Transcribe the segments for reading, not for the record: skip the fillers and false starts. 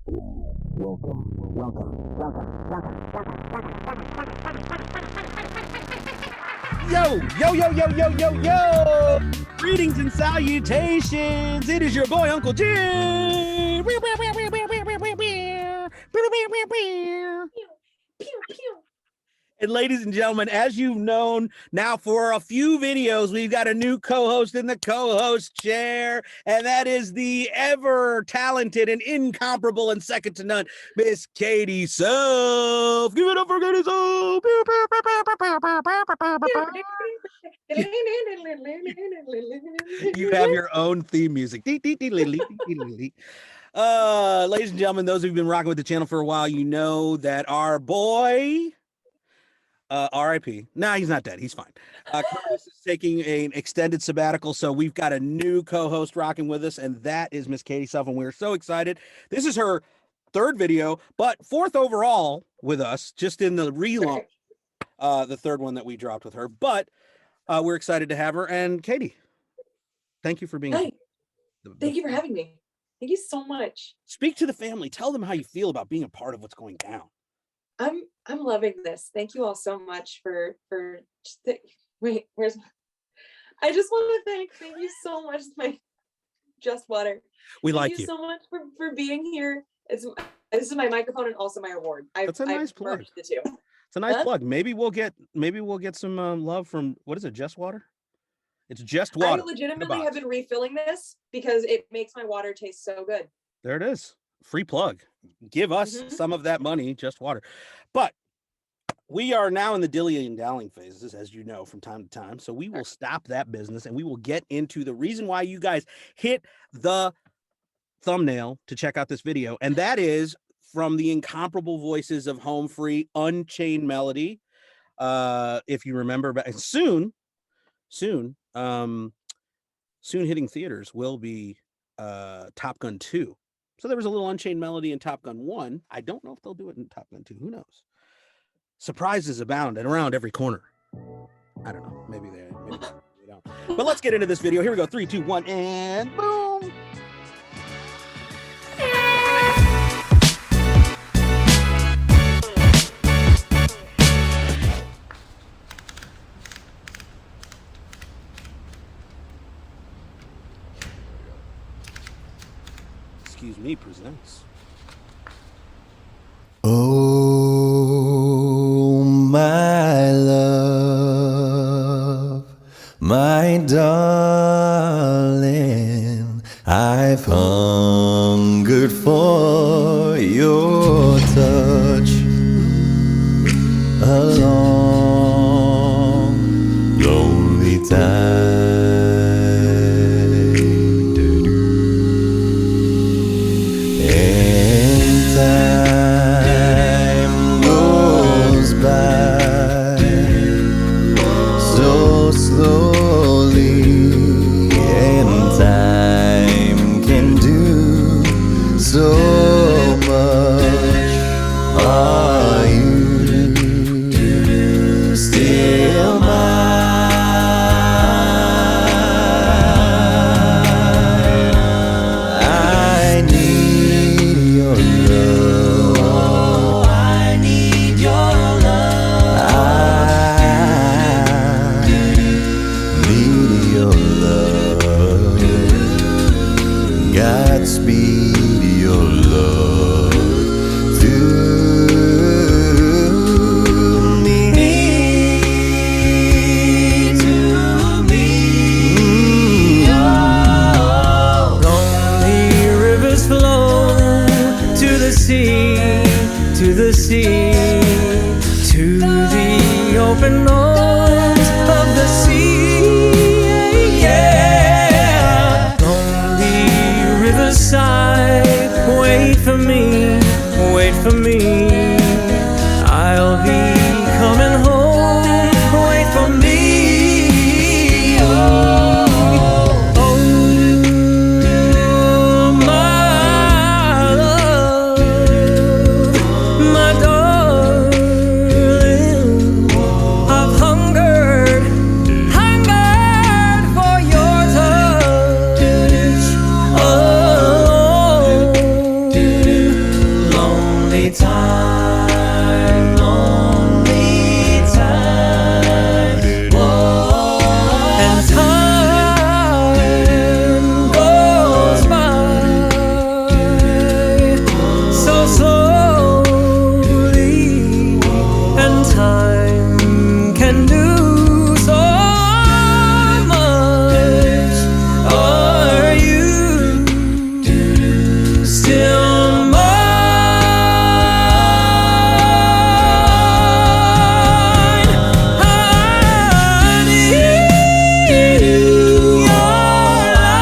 Yo! Greetings and salutations! It is your boy, Uncle Jim! And ladies and gentlemen, as you've known now for a few videos, we've got a new co-host in the co-host chair, and that is the ever talented and incomparable and second to none, Miss Katie Self. Give it up for Katie Self. You have your own theme music. Ladies and gentlemen, those who've been rocking with the channel for a while, you know that our boy... RIP. Nah, he's not dead. He's fine. Chris is taking an extended sabbatical, so we've got a new co-host rocking with us, and that is Miss Katie Self, and we're so excited. This is her third video, but fourth overall with us, just in the relaunch, the third one that we dropped with her. But we're excited to have her. And Katie, thank you for being here. Thank you for having me. Thank you so much. Speak to the family. Tell them how you feel about being a part of what's going down. I'm loving this. Thank you all so much for wait, where's I just want to thank you so much, my Just Water. We like you so much for being here. This is my microphone and also my award. That's a nice plug. The two. It's a nice plug. Maybe we'll get some love from, what is it, Just Water? It's Just Water. I legitimately have been refilling this because it makes my water taste so good. There it is. Free plug. Give us some of that money, Just Water. But we are now in the dilly and dallying phases, as you know, from time to time. So we will stop that business and we will get into the reason why you guys hit the thumbnail to check out this video. And that is from the incomparable voices of Home Free, Unchained Melody. If you remember, but soon hitting theaters will be Top Gun 2. So there was a little Unchained Melody in Top Gun 1. I don't know if they'll do it in Top Gun 2. Who knows? Surprises abound and around every corner. I don't know. Maybe they don't. But let's get into this video. Here we go. 3, 2, 1, and boom. Excuse Me presents. Oh, my love, my darling, I've hungered for your touch a long, lonely time. only time, only time. Whoa. And time goes by so slowly, and time can do so much. Are you still mine?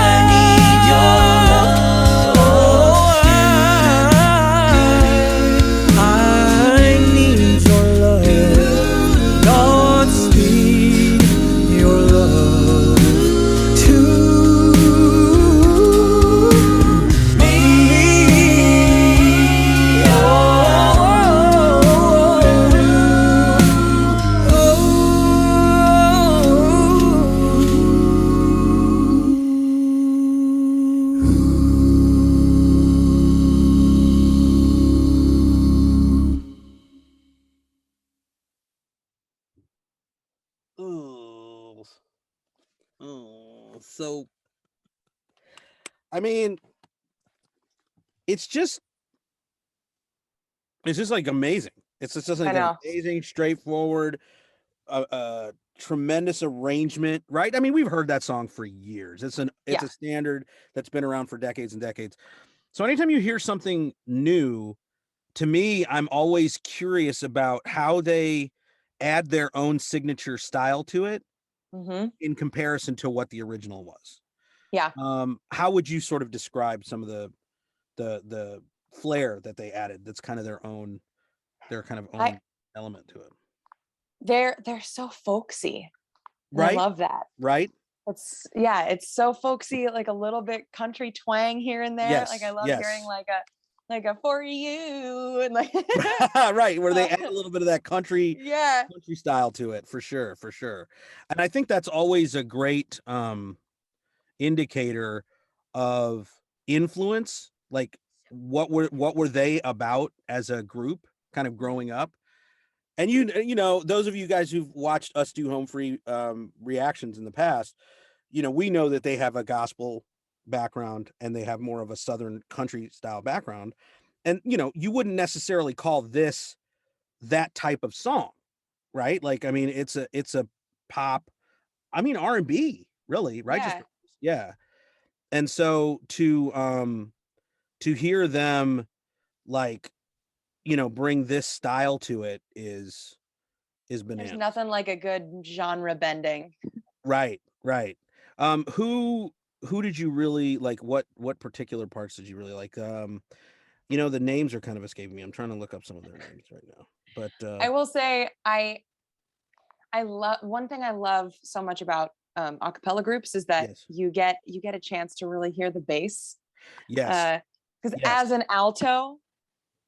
I need your love. I need your love. Godspeed your love to me. Ooh. Oh, so I mean, it's just like amazing. It's just like I an know. amazing, straightforward, tremendous arrangement, right? I mean, we've heard that song for years. It's Yeah. a standard that's been around for decades and decades. So anytime you hear something new, to me, I'm always curious about how they add their own signature style to it Mm-hmm. in comparison to what the original was. Yeah. How would you sort of describe some of the flair that they added that's kind of their kind of own element to it? They're so folksy. And I Right? love that. Right? It's so folksy, like a little bit country twang here and there. Like I Yes, love yes. hearing like a for you and like Right, where they add a little bit of that country yeah. style to it, for sure. And I think that's always a great indicator of influence. Like what were they about as a group kind of growing up? And you know, those of you guys who've watched us do home free reactions in the past, you know, we know that they have a gospel background and they have more of a Southern country style background. And, you know, you wouldn't necessarily call this that type of song, right? Like, I mean, it's a pop, I mean, R&B really, right? Yeah. Yeah. And so to hear them like, you know, bring this style to it is There's bananas. nothing like a good genre bending. Right. Who did you really like? What particular parts did you really like? You know, the names are kind of escaping me. I'm trying to look up some of their names right now. But I will say I love one thing I love so much about a cappella groups is that yes. you get a chance to really hear the bass. Yes. Because Yes. as an alto,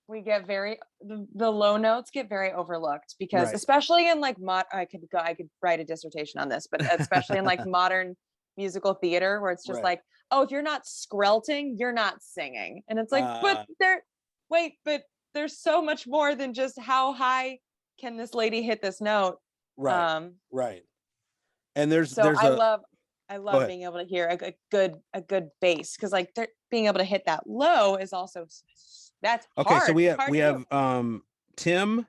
we get the low notes get very overlooked because Right. especially in like I could write a dissertation on this, but especially in like modern musical theater where it's just Right. like, oh, if you're not skrelting, you're not singing. And it's like, but there's so much more than just how high can this lady hit this note. Right. Right. And there's I love ahead. being able to hear a good bass because like they're being able to hit that low is also that's okay. hard. So we Hard to have do. Tim,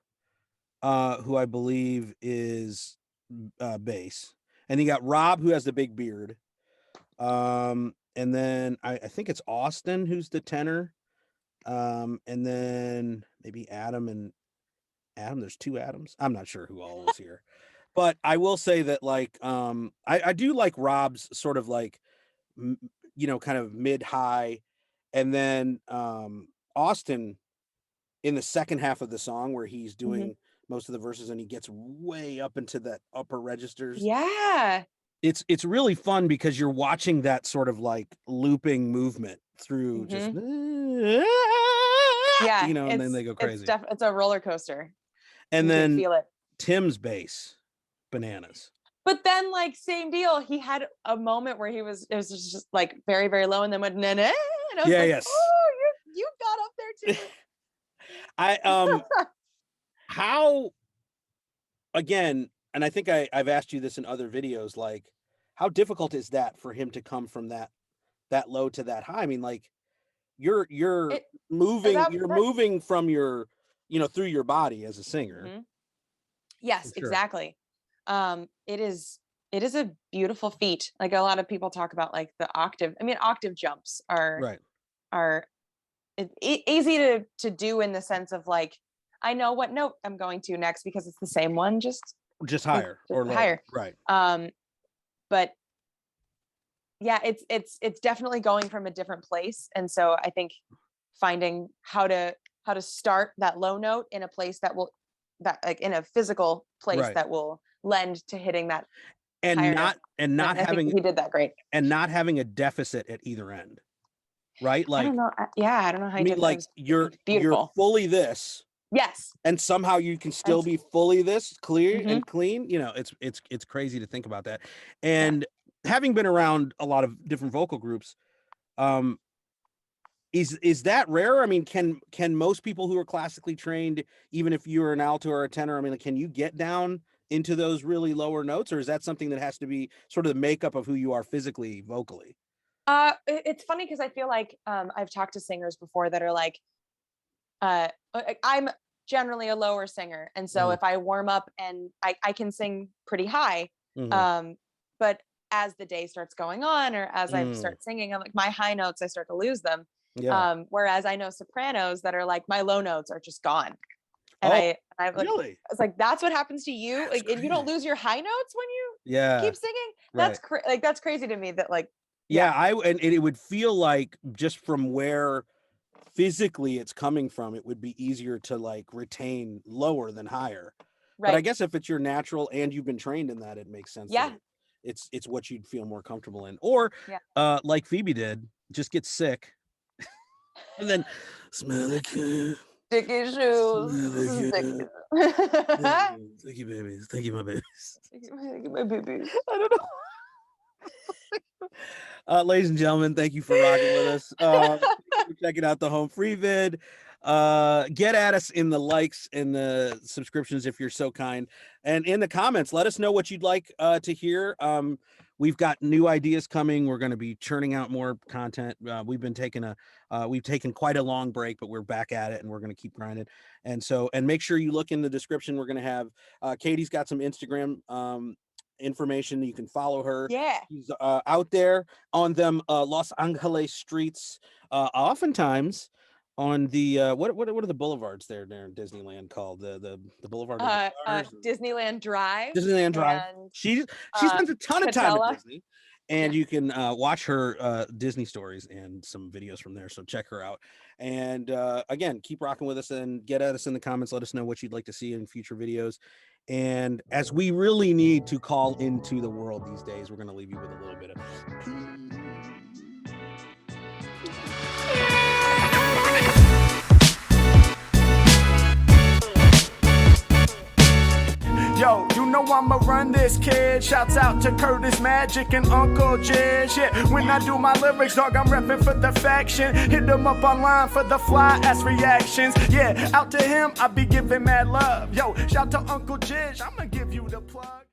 who I believe is bass, and you got Rob, who has the big beard. And then I think it's Austin who's the tenor. And then maybe Adam. There's two Adams. I'm not sure who all was here. But I will say that like I do like Rob's sort of like you know, kind of mid-high, and then Austin in the second half of the song where he's doing most of the verses and he gets way up into that upper registers. Yeah. It's really fun because you're watching that sort of like looping movement through just yeah, you know, and then they go crazy. It's a roller coaster. And you then can feel it. Tim's bass, bananas. But then like same deal, he had a moment where it was just like very, very low and then went na-na, and I was like, yes. oh, you got up there too. How, again, and I think I've asked you this in other videos, like how difficult is that for him to come from that low to that high? I mean, like you're moving from your, through your body as a singer. Mhm. Yes, For sure. exactly. It is a beautiful feat. Like a lot of people talk about like the octave. I mean, octave jumps Right. are easy to do in the sense of like I know what note I'm going to next because it's the same one, just higher or lower. higher. Right. But yeah, it's definitely going from a different place, and so I think finding how to start that low note in a place that like in a physical place Right. that will lend to hitting that And higher not note. I think he did that great. and not having a deficit at either end. Right? Like I don't know. I don't know how I he mean, did like that. you're Beautiful. fully this, Yes. and somehow you can still be fully this, clear Mhm. and clean. It's crazy to think about that. And having been around a lot of different vocal groups, is that rare? I mean, can most people who are classically trained, even if you're an alto or a tenor, I mean, like, can you get down into those really lower notes, or is that something that has to be sort of the makeup of who you are physically, vocally? It's funny because I feel like I've talked to singers before that are like, I'm generally a lower singer, and so if I warm up and I can sing pretty high, but as the day starts going on or as I start singing, I'm like my high notes, I start to lose them. Yeah. Whereas I know sopranos that are like my low notes are just gone. And I like, really? I was like, that's what happens to you. Like, and you don't lose your high notes when you keep singing. That's that's crazy to me. That like, and it would feel like just from where physically it's coming from, it would be easier to like retain lower than higher. right. But I guess if it's your natural and you've been trained in that, it makes sense. Yeah. That it's what you'd feel more comfortable in. Or like Phoebe did, just get sick. And then smell the good. Sticky shoes. Thank you, babies. Thank you, my babies. Thank you, my baby. I don't know. Ladies and gentlemen, thank you for rocking with us. Thank you for checking out the Home Free vid. Get at us in the likes and the subscriptions if you're so kind, and in the comments, let us know what you'd like to hear. We've got new ideas coming. We're going to be churning out more content. We've taken quite a long break, but we're back at it and we're going to keep grinding. And make sure you look in the description. We're going to have Katie's got some Instagram information. You can follow her. Yeah. She's out there on them Los Angeles streets, oftentimes on the what are the boulevards there in Disneyland called? The boulevard of the Stars? Disneyland Drive. Disneyland Drive. She spends a ton of time at Disney, and you can watch her Disney stories and some videos from there. So check her out. And again, keep rocking with us and get at us in the comments. Let us know what you'd like to see in future videos. And as we really need to call into the world these days, we're going to leave you with a little bit of Yo, you know I'ma run this, kid. Shouts out to Curtis Magic and Uncle Jizz. Yeah, when I do my lyrics, dog, I'm repping for the faction. Hit them up online for the fly ass reactions. Yeah, out to him, I be giving mad love. Yo, shout to Uncle Jizz, I'ma give you the plug.